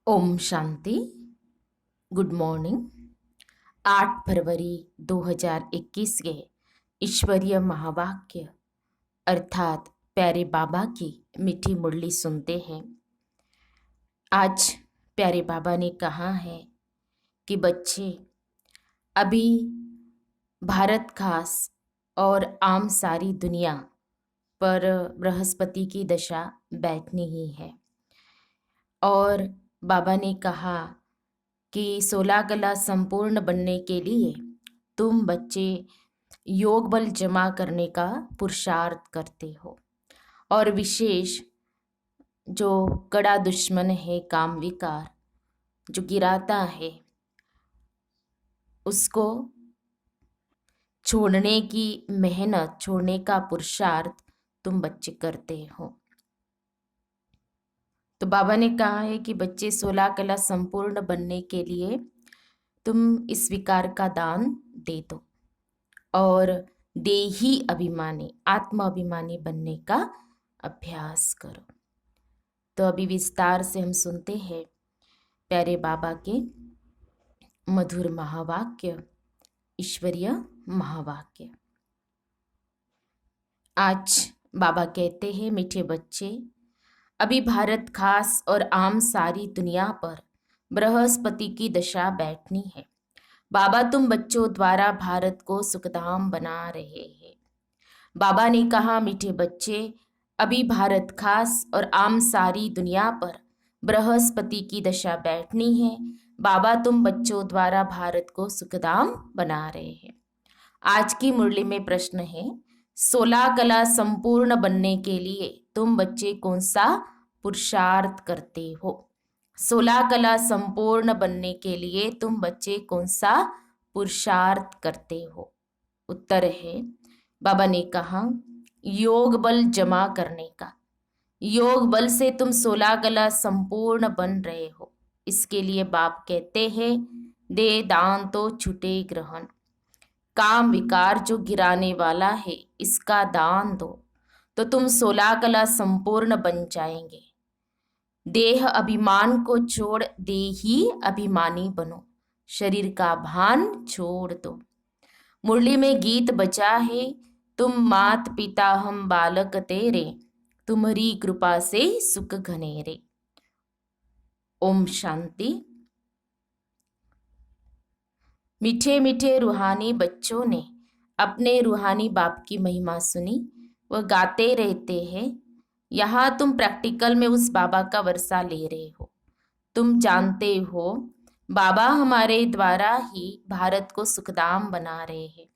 Om Shanti. Good morning. 8 फरवरी 2021 के ईश्वरीय महावाक्य अर्थात प्यारे बाबा की मीठी मुरली सुनते हैं। आज प्यारे बाबा ने कहा है कि बच्चे अभी भारत खास और आम सारी दुनिया पर बृहस्पति की दशा बैठनी ही है। और बाबा ने कहा कि 16 कला संपूर्ण बनने के लिए तुम बच्चे योग बल जमा करने का पुरुषार्थ करते हो। और विशेष जो कड़ा दुश्मन है काम विकार जो गिराता है उसको छोड़ने की मेहनत, छोड़ने का पुरुषार्थ तुम बच्चे करते हो। तो बाबा ने कहा है कि बच्चे 16 कला संपूर्ण बनने के लिए तुम इस विकार का दान दे दो और देही अभिमानी, आत्म अभिमानी बनने का अभ्यास करो। तो अभी विस्तार से हम सुनते हैं प्यारे बाबा के मधुर महावाक्य, ईश्वरीय महावाक्य। आज बाबा कहते हैं, मीठे बच्चे अभी भारत खास और आम सारी दुनिया पर बृहस्पति की दशा बैठनी है। बाबा तुम बच्चों द्वारा भारत को सुखधाम बना रहे हैं। बाबा ने कहा, मीठे बच्चे अभी भारत खास और आम सारी दुनिया पर बृहस्पति की दशा बैठनी है। बाबा तुम बच्चों द्वारा भारत को सुखधाम बना रहे हैं। आज की मुरली में प्रश्न है, 16 कला संपूर्ण बनने के लिए तुम बच्चे कौन सा पुरुषार्थ करते हो? 16 कला संपूर्ण बनने के लिए तुम बच्चे कौन सा पुरुषार्थ करते हो? उत्तर है, बाबा ने कहा योग बल जमा करने का। योग बल से तुम 16 कला संपूर्ण बन रहे हो। इसके लिए बाप कहते हैं, दे दान तो छूटे ग्रहण। काम विकार जो गिराने वाला है इसका दान दो तो तुम 16 कला संपूर्ण बन जाएंगे। देह अभिमान को छोड़ देही अभिमानी बनो। शरीर का भान छोड़ दो। मुरली में गीत बजा है, तुम मात पिता हम बालक तेरे, तुम्हारी कृपा से सुख घनेरे। ओम शांति। मीठे मीठे रूहानी बच्चों ने अपने रूहानी बाप की महिमा सुनी, वह गाते रहते हैं। यहाँ तुम प्रैक्टिकल में उस बाबा का वर्षा ले रहे हो। तुम जानते हो बाबा हमारे द्वारा ही भारत को सुखधाम बना रहे हैं।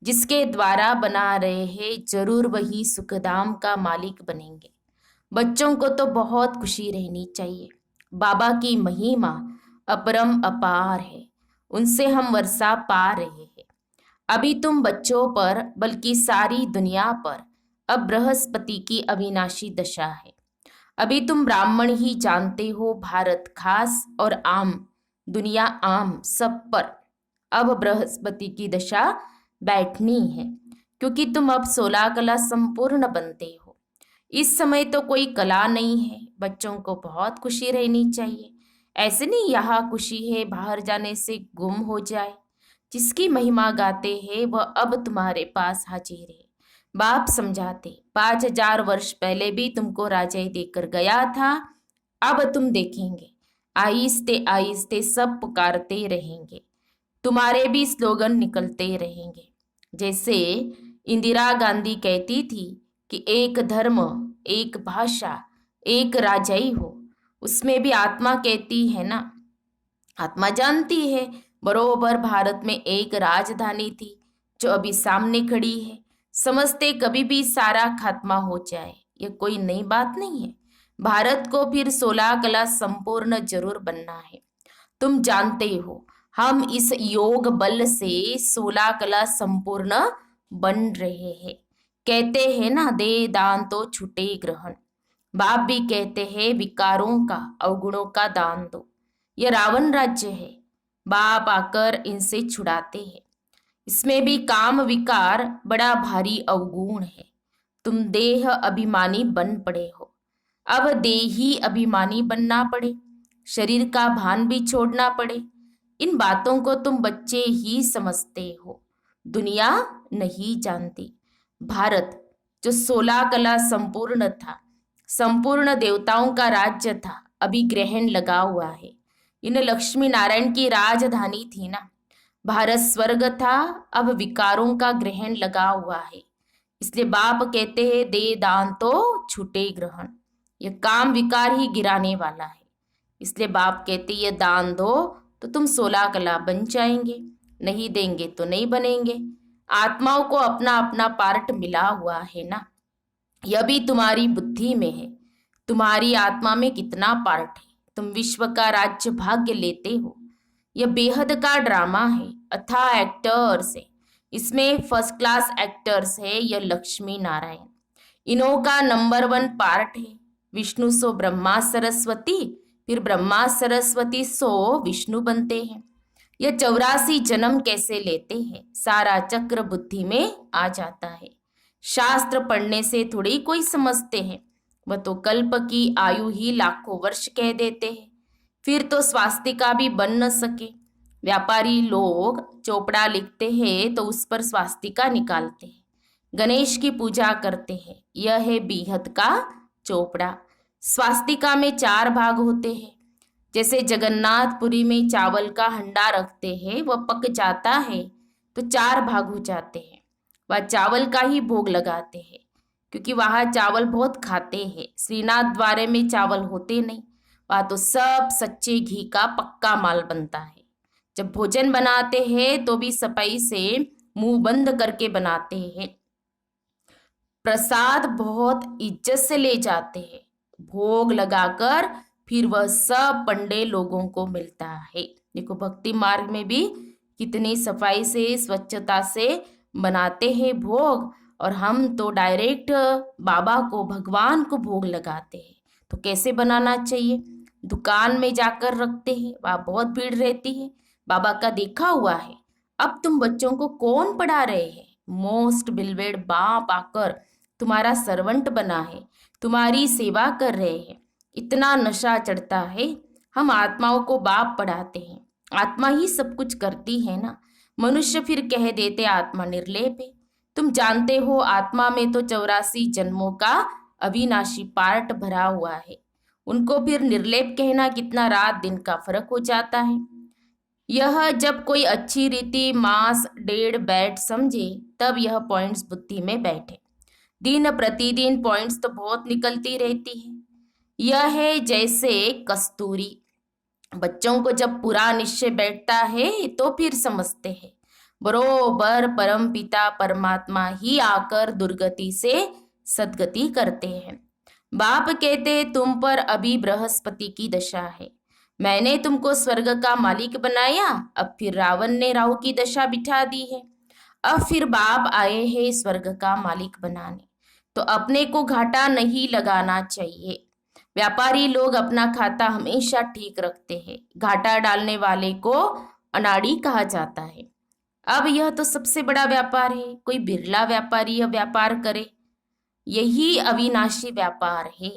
जिसके द्वारा बना रहे हैं जरूर वही सुखधाम का मालिक बनेंगे। बच्चों को तो बहुत खुशी रहनी चाहिए। बाबा की महिमा अपरम अपार है, उनसे हम वर्षा पा रहे हैं। अभी तुम बच्चों पर बल्कि सारी दुनिया पर अब बृहस्पति की अविनाशी दशा है। अभी तुम ब्राह्मण ही जानते हो, भारत खास और आम दुनिया आम सब पर अब बृहस्पति की दशा बैठनी है, क्योंकि तुम अब 16 कला संपूर्ण बनते हो। इस समय तो कोई कला नहीं है। बच्चों को बहुत खुशी रहनी चाहिए। ऐसे नहीं यहाँ खुशी है बाहर जाने से गुम हो जाए। जिसकी महिमा गाते हैं वह अब तुम्हारे पास हाजिर है। बाप समझाते, 5000 वर्ष पहले भी तुमको राजाई देकर गया था। अब तुम देखेंगे आहिस्ते आहिस्ते सब पुकारते रहेंगे। तुम्हारे भी स्लोगन निकलते रहेंगे। जैसे इंदिरा गांधी कहती थी कि एक धर्म, एक भाषा, एक राजाई हो। उसमें भी आत्मा कहती है ना, आत्मा जानती है बरोबर भारत में एक राजधानी थी जो अभी सामने खड़ी है। समझते कभी भी सारा खात्मा हो जाए, ये कोई नई बात नहीं है। भारत को फिर 16 कला संपूर्ण जरूर बनना है। तुम जानते हो हम इस योग बल से 16 कला संपूर्ण बन रहे हैं। कहते हैं ना, दे दान तो छूटे ग्रहण। बाप भी कहते हैं विकारों का, अवगुणों का दान दो। यह रावण राज्य है, बाप आकर इनसे छुड़ाते हैं। इसमें भी काम विकार बड़ा भारी अवगुण है। तुम देह अभिमानी बन पड़े हो, अब देही अभिमानी बनना पड़े। शरीर का भान भी छोड़ना पड़े। इन बातों को तुम बच्चे ही समझते हो, दुनिया नहीं जानती। भारत जो 16 कला संपूर्ण था, संपूर्ण देवताओं का राज्य था, अभी ग्रहण लगा हुआ है। इन लक्ष्मी नारायण की राजधानी थी ना। भारत स्वर्ग था, अब विकारों का ग्रहण लगा हुआ है। इसलिए बाप कहते हैं दे दान तो छूटे ग्रहण। यह काम विकार ही गिराने वाला है। इसलिए बाप कहते ये दान दो तो तुम 16 कला बन जाएंगे, नहीं देंगे तो नहीं बनेंगे। आत्माओं को अपना अपना पार्ट मिला हुआ है ना। यह भी तुम्हारी बुद्धि में है, तुम्हारी आत्मा में कितना पार्ट है। तुम विश्व का राज्य भाग्य लेते हो। यह बेहद का ड्रामा है, अथाह एक्टर्स है। इसमें फर्स्ट क्लास एक्टर्स है यह लक्ष्मी नारायण। इन्हों का नंबर 1 पार्ट है। विष्णु सो ब्रह्मा सरस्वती, फिर ब्रह्मा सरस्वती सो विष्णु बनते हैं। यह 84 जन्म कैसे लेते हैं, सारा चक्र बुद्धि में आ जाता है। शास्त्र पढ़ने से थोड़ी कोई समझते हैं, वह तो कल्प की आयु ही लाखों वर्ष कह देते हैं। फिर तो स्वास्तिका भी बन न सके। व्यापारी लोग चोपड़ा लिखते हैं तो उस पर स्वास्तिका निकालते हैं। गणेश की पूजा करते हैं, यह है बीहद का चोपड़ा। स्वास्तिका में 4 भाग होते हैं। जैसे जगन्नाथपुरी में चावल का हंडा रखते हैं, वह पक जाता है तो 4 भाग हो जाते हैं। वह चावल का ही भोग लगाते हैं, क्योंकि वहाँ चावल बहुत खाते हैं। श्रीनाथ द्वारे में चावल होते नहीं, वहाँ तो सब सच्चे घी का पक्का माल बनता है। जब भोजन बनाते हैं तो भी सफाई से मुंह बंद करके बनाते हैं। प्रसाद बहुत इज्जत से ले जाते हैं, भोग लगाकर फिर वह सब पंडे लोगों को मिलता है। देखो भक्ति मार्ग में भी कितनी सफाई से स्वच्छता से बनाते हैं भोग, और हम तो डायरेक्ट बाबा को भगवान को भोग लगाते हैं। तो कैसे बनाना चाहिए, दुकान में जाकर रखते हैं, वहाँ बहुत भीड़ रहती है, बाबा का देखा हुआ है। अब तुम बच्चों को कौन पढ़ा रहे हैं, मोस्ट बिलवेड बाप आकर तुम्हारा सर्वेंट बना है, तुम्हारी सेवा कर रहे हैं। इतना नशा चढ़ता है, हम आत्माओं को बाप पढ़ाते हैं। आत्मा ही सब कुछ करती है ना। मनुष्य फिर कह देते आत्मा निर्लेप है। तुम जानते हो आत्मा में तो 84 जन्मों का अविनाशी पार्ट भरा हुआ है। उनको फिर निर्लेप कहना कितना रात दिन का फर्क हो जाता है। यह जब कोई अच्छी रीति मास डेढ़ बैठ समझे तब यह पॉइंट्स बुद्धि में बैठे। दिन प्रतिदिन पॉइंट्स तो बहुत निकलती रहती है। यह है जैसे कस्तूरी। बच्चों को जब पूरा निश्चय बैठता है तो फिर समझते हैं बरोबर परम पिता परमात्मा ही आकर दुर्गति से सदगति करते हैं। बाप कहते तुम पर अभी बृहस्पति की दशा है, मैंने तुमको स्वर्ग का मालिक बनाया, अब फिर रावण ने राहु की दशा बिठा दी है। अब फिर बाप आए हैं स्वर्ग का मालिक बनाने, तो अपने को घाटा नहीं लगाना चाहिए। व्यापारी लोग अपना खाता हमेशा ठीक रखते हैं, घाटा डालने वाले को अनाड़ी कहा जाता है। अब यह तो सबसे बड़ा व्यापार है, कोई बिरला व्यापारी यह व्यापार करे, यही अविनाशी व्यापार है।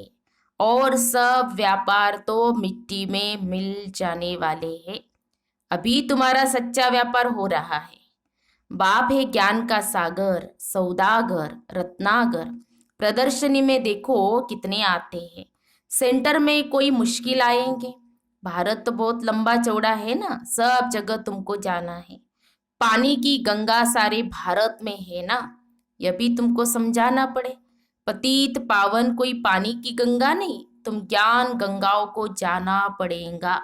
और सब व्यापार तो मिट्टी में मिल जाने वाले हैं। अभी तुम्हारा सच्चा व्यापार हो रहा है। बाप है ज्ञान का सागर, सौदागर, रत्नागर। प्रदर्शनी में देखो कितने आते हैं। सेंटर में कोई मुश्किल आएंगे। भारत तो बहुत लंबा चौड़ा है ना, सब जगह तुमको जाना है। पानी की गंगा सारे भारत में है ना, यह भी तुमको समझाना पड़े। पतित पावन कोई पानी की गंगा नहीं, तुम ज्ञान गंगाओं को जाना पड़ेगा।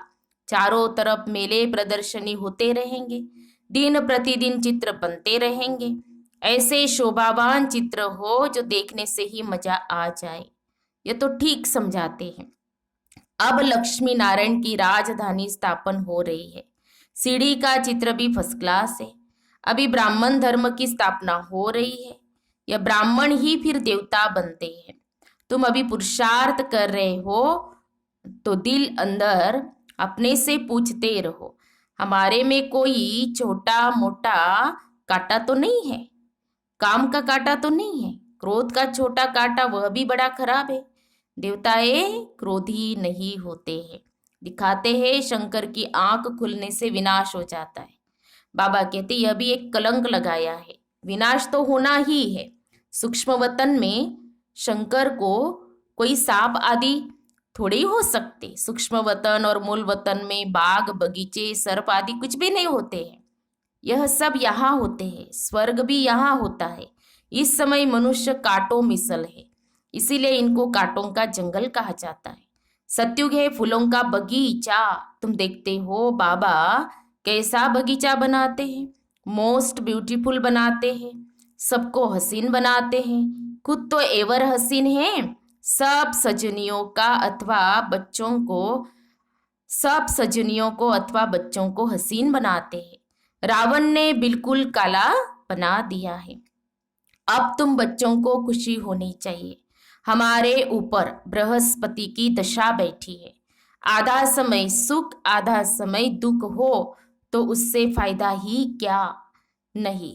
चारों तरफ मेले प्रदर्शनी होते रहेंगे, दिन प्रतिदिन चित्र बनते रहेंगे। ऐसे शोभावान चित्र हो जो देखने से ही मजा आ जाए। ये तो ठीक समझाते हैं। अब लक्ष्मी नारायण की राजधानी स्थापन हो रही है। सीढ़ी का चित्र भी फर्स्ट क्लास है। अभी ब्राह्मण धर्म की स्थापना हो रही है। यह ब्राह्मण ही फिर देवता बनते हैं। तुम अभी पुरुषार्थ कर रहे हो तो दिल अंदर अपने से पूछते रहो, हमारे में कोई छोटा मोटा कांटा तो नहीं है, काम का कांटा तो नहीं है। क्रोध का छोटा कांटा वह भी बड़ा खराब है। देवताएं क्रोधी नहीं होते हैं, दिखाते हैं शंकर की आंख खुलने से विनाश हो जाता है। बाबा कहते यह भी एक कलंक लगाया है, विनाश तो होना ही है। सूक्ष्म वतन में शंकर को कोई सांप आदि थोड़े हो सकते। सूक्ष्म वतन और मूल वतन में बाग बगीचे सर्प आदि कुछ भी नहीं होते हैं। यह सब यहाँ होते हैं, स्वर्ग भी यहाँ होता है। इस समय मनुष्य कांटों मिसल है, इसीलिए इनको कांटों का जंगल कहा जाता है। सत्युग है फूलों का बगीचा। तुम देखते हो बाबा कैसा बगीचा बनाते हैं, मोस्ट ब्यूटीफुल बनाते हैं, सबको हसीन बनाते हैं, खुद तो एवर हसीन है। सब सजनियों का अथवा बच्चों को सब सजनियों को अथवा बच्चों को हसीन बनाते हैं। रावण ने बिल्कुल काला बना दिया है। अब तुम बच्चों को खुशी होनी चाहिए, हमारे ऊपर बृहस्पति की दशा बैठी है। आधा समय सुख आधा समय दुख हो तो उससे फायदा ही क्या नहीं।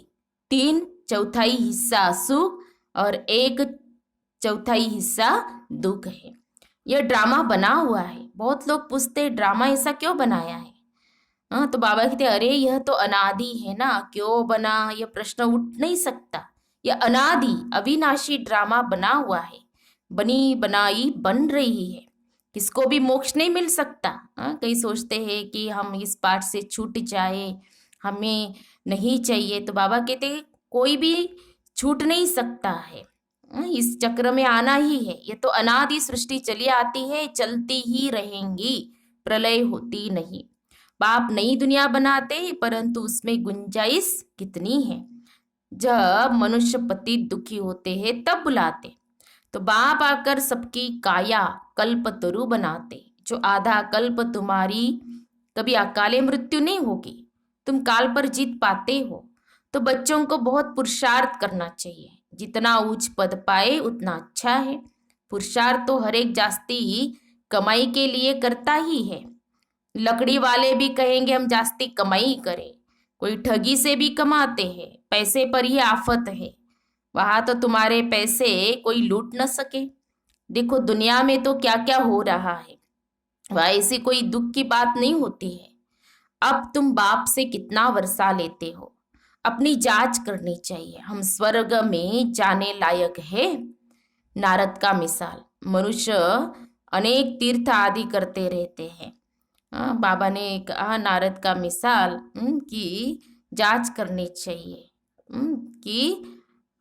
3/4 हिस्सा सुख और 1/4 हिस्सा दुख है। यह ड्रामा बना हुआ है। बहुत लोग पूछते ड्रामा ऐसा क्यों बनाया है। हाँ, तो बाबा कहते अरे यह तो अनादि है ना, क्यों बना, यह प्रश्न उठ नहीं सकता। यह अनादि अविनाशी ड्रामा बना हुआ है, बनी बनाई बन रही है। किसको भी मोक्ष नहीं मिल सकता। हाँ, कई सोचते हैं कि हम इस पाठ से छूट जाए, हमें नहीं चाहिए। तो बाबा कहते हैं कोई भी छूट नहीं सकता है, इस चक्र में आना ही है। ये तो अनादि सृष्टि चली आती है, चलती ही रहेंगी, प्रलय होती नहीं। बाप नई दुनिया बनाते परंतु उसमें गुंजाइश कितनी है। जब मनुष्य पति दुखी होते हैं तब बुलाते, तो बाप आकर सबकी काया कल्पतरु बनाते। जो आधा कल्प तुम्हारी कभी अकाले मृत्यु नहीं होगी, तुम काल पर जीत पाते हो। तो बच्चों को बहुत पुरुषार्थ करना चाहिए, जितना उच्च पद पाए उतना अच्छा है। पुरुषार्थ तो हर एक जास्ती कमाई के लिए करता ही है। लकड़ी वाले भी कहेंगे हम जास्ती कमाई करें, कोई ठगी से भी कमाते हैं। पैसे पर ही आफत है, वहां तो तुम्हारे पैसे कोई लूट न सके। देखो दुनिया में तो क्या क्या हो रहा है, वह ऐसी कोई दुख की बात नहीं होती है। अब तुम बाप से कितना वर्षा लेते हो, अपनी जांच करनी चाहिए। हम स्वर्ग में जाने लायक है। नारद का मिसाल, मनुष्य अनेक तीर्थ आदि करते रहते हैं। बाबा ने कहा नारद का मिसाल कि जांच करनी चाहिए कि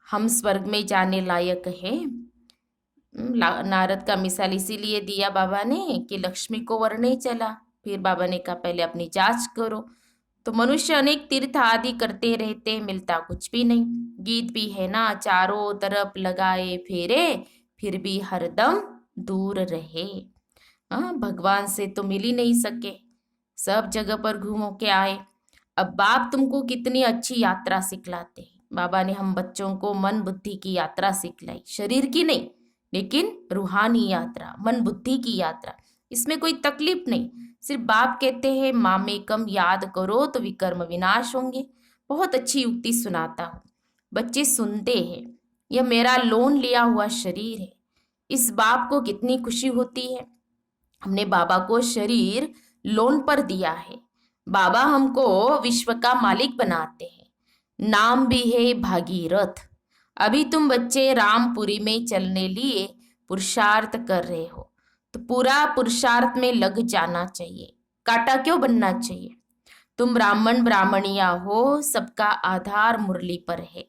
हम स्वर्ग में जाने लायक है। नारद का मिसाल इसीलिए दिया बाबा ने कि लक्ष्मी को वर नहीं चला। फिर बाबा ने कहा पहले अपनी जांच करो। तो मनुष्य अनेक तीर्थ आदि करते रहते, मिलता कुछ भी नहीं। गीत भी है ना, चारों तरफ लगाए फेरे फिर भी हरदम दूर रहे। भगवान से तो मिल ही नहीं सके, सब जगह पर घूमो के आए। अब बाप तुमको कितनी अच्छी यात्रा सिखलाते हैं। बाबा ने हम बच्चों को मन बुद्धि की यात्रा सिखलाई, शरीर की नहीं लेकिन रूहानी यात्रा, मन बुद्धि की यात्रा। इसमें कोई तकलीफ नहीं। सिर्फ बाप कहते हैं मामेकम याद करो तो विकर्म विनाश होंगे। बहुत अच्छी युक्ति सुनाता हूँ, बच्चे सुनते हैं। यह मेरा लोन लिया हुआ शरीर है। इस बाप को कितनी खुशी होती है, हमने बाबा को शरीर लोन पर दिया है। बाबा हमको विश्व का मालिक बनाते हैं। नाम भी है भागीरथ। अभी तुम बच्चे रामपुरी में चलने लिए पुरुषार्थ कर रहे हो, तो पूरा पुरुषार्थ में लग जाना चाहिए। काटा क्यों बनना चाहिए। तुम ब्राह्मण ब्राह्मणिया हो, सबका आधार मुरली पर है।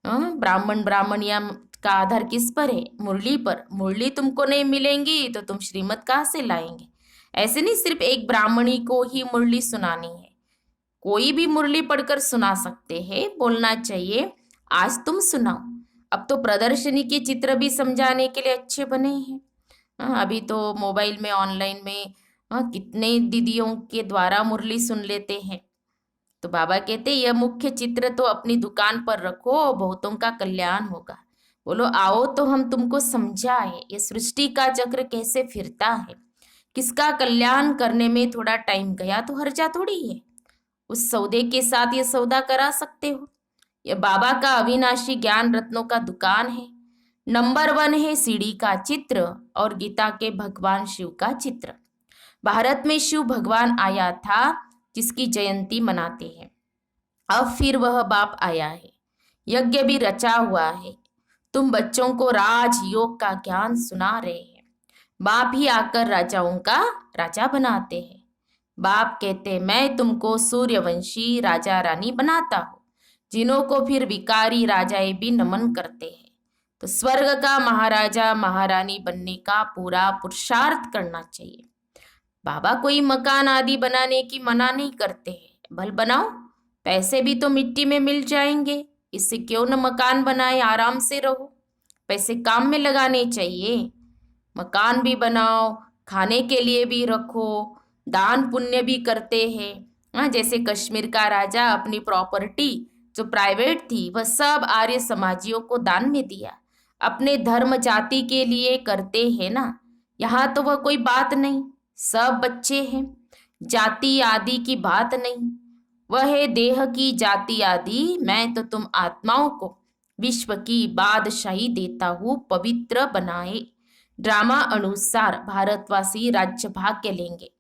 ब्राह्मण ब्राह्मणिया का आधार किस पर है, मुरली पर। मुरली तुमको नहीं मिलेंगी तो तुम श्रीमत कहाँ से लाएंगे। ऐसे नहीं सिर्फ एक ब्राह्मणी को ही मुरली सुनानी है, कोई भी मुरली पढ़कर सुना सकते हैं। बोलना चाहिए आज तुम सुनाओ। अब तो प्रदर्शनी के चित्र भी समझाने के लिए अच्छे बने हैं। अभी तो मोबाइल में ऑनलाइन में कितने दीदियों के द्वारा मुरली सुन लेते हैं। तो बाबा कहते यह मुख्य चित्र तो अपनी दुकान पर रखो, बहुतों का कल्याण होगा। बोलो आओ तो हम तुमको समझाए ये सृष्टि का चक्र कैसे फिरता है। किसका कल्याण करने में थोड़ा टाइम गया तो हर्जा थोड़ी है। उस सौदे के साथ ये सौदा करा सकते हो। यह बाबा का अविनाशी ज्ञान रत्नों का दुकान है। नंबर 1 है सीढ़ी का चित्र और गीता के भगवान शिव का चित्र। भारत में शिव भगवान आया था जिसकी जयंती मनाते हैं। अब फिर वह बाप आया है, यज्ञ भी रचा हुआ है। तुम बच्चों को राजयोग का ज्ञान सुना रहे हैं। बाप ही आकर राजाओं का राजा बनाते हैं। बाप कहते मैं तुमको सूर्यवंशी राजा रानी बनाता हूँ, जिन्हों को फिर विकारी राजाएं भी नमन करते हैं। तो स्वर्ग का महाराजा महारानी बनने का पूरा पुरुषार्थ करना चाहिए। बाबा कोई मकान आदि बनाने की मना नहीं करते हैं, भल बनाओ, पैसे भी तो मिट्टी में मिल जाएंगे, इससे क्यों न मकान बनाए, आराम से रहो। पैसे काम में लगाने चाहिए। मकान भी बनाओ, खाने के लिए भी रखो, दान पुण्य भी करते हैं। हाँ, जैसे कश्मीर का राजा अपनी प्रॉपर्टी जो प्राइवेट थी वह सब आर्य समाजियों को दान में दिया। अपने धर्म जाति के लिए करते हैं ना। यहाँ तो वह कोई बात नहीं, सब बच्चे हैं, जाति आदि की बात नहीं। वह है देह की जाति आदि, मैं तो तुम आत्माओं को विश्व की बादशाही देता हूँ, पवित्र बनाए। ड्रामा अनुसार भारतवासी राज्य भाग्य लेंगे।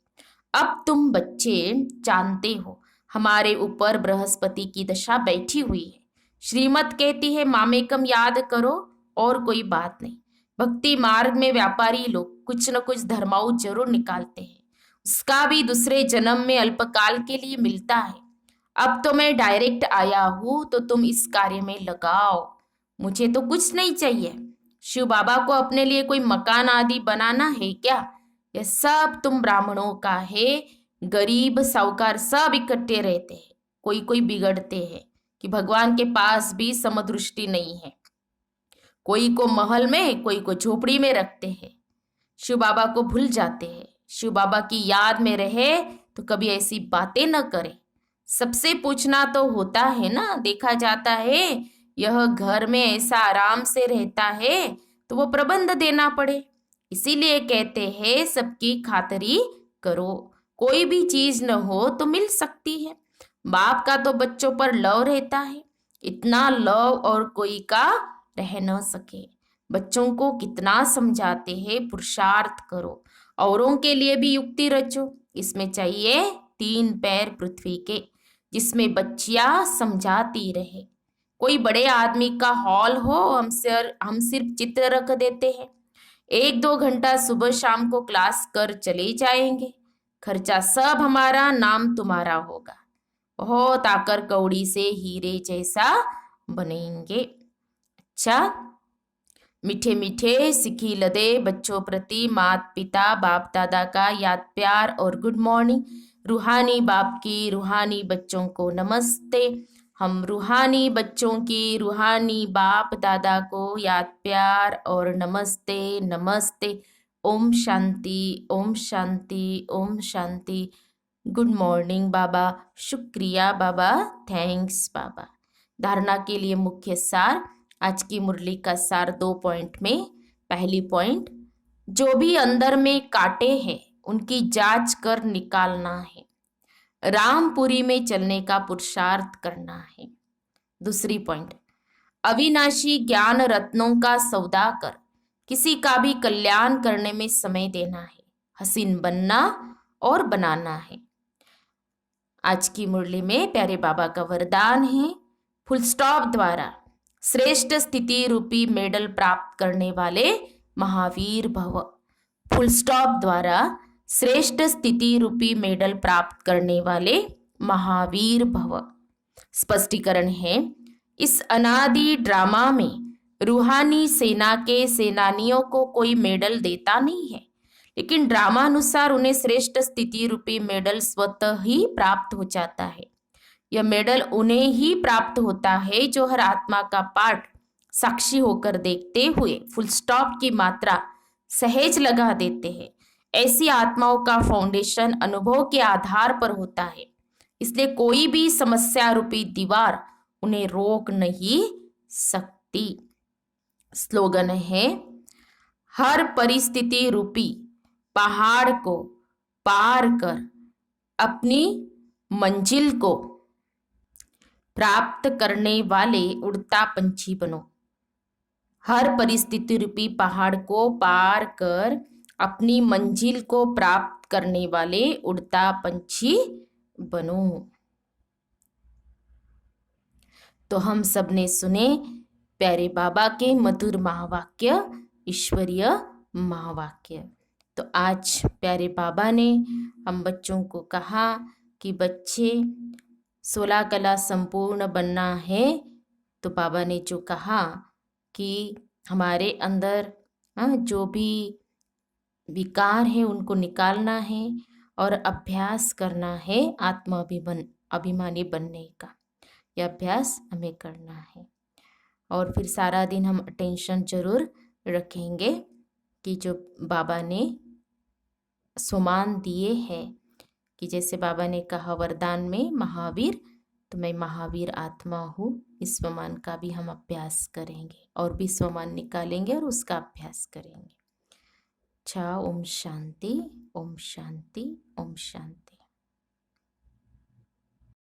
अब तुम बच्चे जानते हो हमारे ऊपर बृहस्पति की दशा बैठी हुई है। श्रीमत कहती है मामेकम याद करो और कोई बात नहीं। भक्ति मार्ग में व्यापारी लोग कुछ न कुछ धर्माऊ जरूर निकालते हैं, उसका भी दूसरे जन्म में अल्पकाल के लिए मिलता है। अब तो मैं डायरेक्ट आया हूं तो तुम इस कार्य में लगाओ, मुझे तो कुछ नहीं चाहिए। शिव बाबा को अपने लिए कोई मकान आदि बनाना है क्या? यह सब तुम ब्राह्मणों का है। गरीब साहूकार सब इकट्ठे रहते हैं, कोई कोई बिगड़ते हैं कि भगवान के पास भी समदृष्टि नहीं है। कोई को महल में, कोई को झोपड़ी में रखते हैं। शिव बाबा को भूल जाते हैं। शिव बाबा की याद में रहे तो कभी ऐसी बातें न करे। सबसे पूछना तो होता है ना, देखा जाता है यह घर में ऐसा आराम से रहता है तो वो प्रबंध देना पड़े। इसीलिए कहते हैं सबकी खातरी करो, कोई भी चीज न हो तो मिल सकती है। बाप का तो बच्चों पर लव रहता है, इतना लव और कोई का रह न सके। बच्चों को कितना समझाते हैं, पुरुषार्थ करो, औरों के लिए भी युक्ति रचो। इसमें चाहिए 3 पैर पृथ्वी के, जिसमें बच्चियां समझाती रहे। कोई बड़े आदमी का हॉल हो, हम सिर्फ चित्र रख देते हैं। 1-2 घंटा सुबह शाम को क्लास कर चले जाएंगे, खर्चा सब हमारा, नाम तुम्हारा होगा। बहुत आकर कौड़ी से हीरे जैसा बनेंगे। अच्छा, मीठे मीठे सिखी लदे बच्चों प्रति माता पिता बाप दादा का याद प्यार और गुड मॉर्निंग। रूहानी बाप की रूहानी बच्चों को नमस्ते। हम रूहानी बच्चों की रूहानी बाप दादा को याद प्यार और नमस्ते नमस्ते। ओम शांति, ओम शांति, ओम शांति। गुड मॉर्निंग बाबा, शुक्रिया बाबा, थैंक्स बाबा। धारणा के लिए मुख्य सार, आज की मुरली का सार 2 पॉइंट में। पहली पॉइंट, जो भी अंदर में कांटे हैं उनकी जांच कर निकालना है। रामपुरी में चलने का पुरुषार्थ करना है। दूसरी पॉइंट, अविनाशी ज्ञान रत्नों का सौदा कर किसी का भी कल्याण करने में समय देना है। हसीन बनना और बनाना है। आज की मुरली में प्यारे बाबा का वरदान है, फुल स्टॉप द्वारा श्रेष्ठ स्थिति रूपी मेडल प्राप्त करने वाले महावीर भव। फुल स्टॉप द्वारा श्रेष्ठ स्थिति रूपी मेडल प्राप्त करने वाले महावीर भव। स्पष्टीकरण है, इस अनादि ड्रामा में रूहानी सेना के सेनानियों को कोई मेडल देता नहीं है, लेकिन ड्रामा अनुसार उन्हें श्रेष्ठ स्थिति रूपी मेडल स्वतः ही प्राप्त हो जाता है। यह मेडल उन्हें ही प्राप्त होता है जो हर आत्मा का पाठ साक्षी होकर देखते हुए फुल स्टॉप की मात्रा सहज लगा देते हैं। ऐसी आत्माओं का फाउंडेशन अनुभव के आधार पर होता है, इसलिए कोई भी समस्या रूपी दीवार उन्हें रोक नहीं सकती। स्लोगन है, हर परिस्थिति रूपी पहाड़ को पार कर अपनी मंजिल को प्राप्त करने वाले उड़ता पंछी बनो। हर परिस्थिति रूपी पहाड़ को पार कर अपनी मंजिल को प्राप्त करने वाले उड़ता पंछी बनो। तो हम सब ने सुने प्यारे बाबा के मधुर महावाक्य, ईश्वरीय महावाक्य। तो आज प्यारे बाबा ने हम बच्चों को कहा कि बच्चे 16 कला संपूर्ण बनना है। तो बाबा ने जो कहा कि हमारे अंदर जो भी विकार है उनको निकालना है और अभ्यास करना है अभिमानी बनने का। यह अभ्यास हमें करना है। और फिर सारा दिन हम अटेंशन जरूर रखेंगे कि जो बाबा ने सम्मान दिए हैं, कि जैसे बाबा ने कहा वरदान में महावीर, तो मैं महावीर आत्मा हूँ। इस सम्मान का भी हम अभ्यास करेंगे और भी सम्मान निकालेंगे और उसका अभ्यास करेंगे। अच्छा, ओम शांति, ओम शांति, ओम शांति।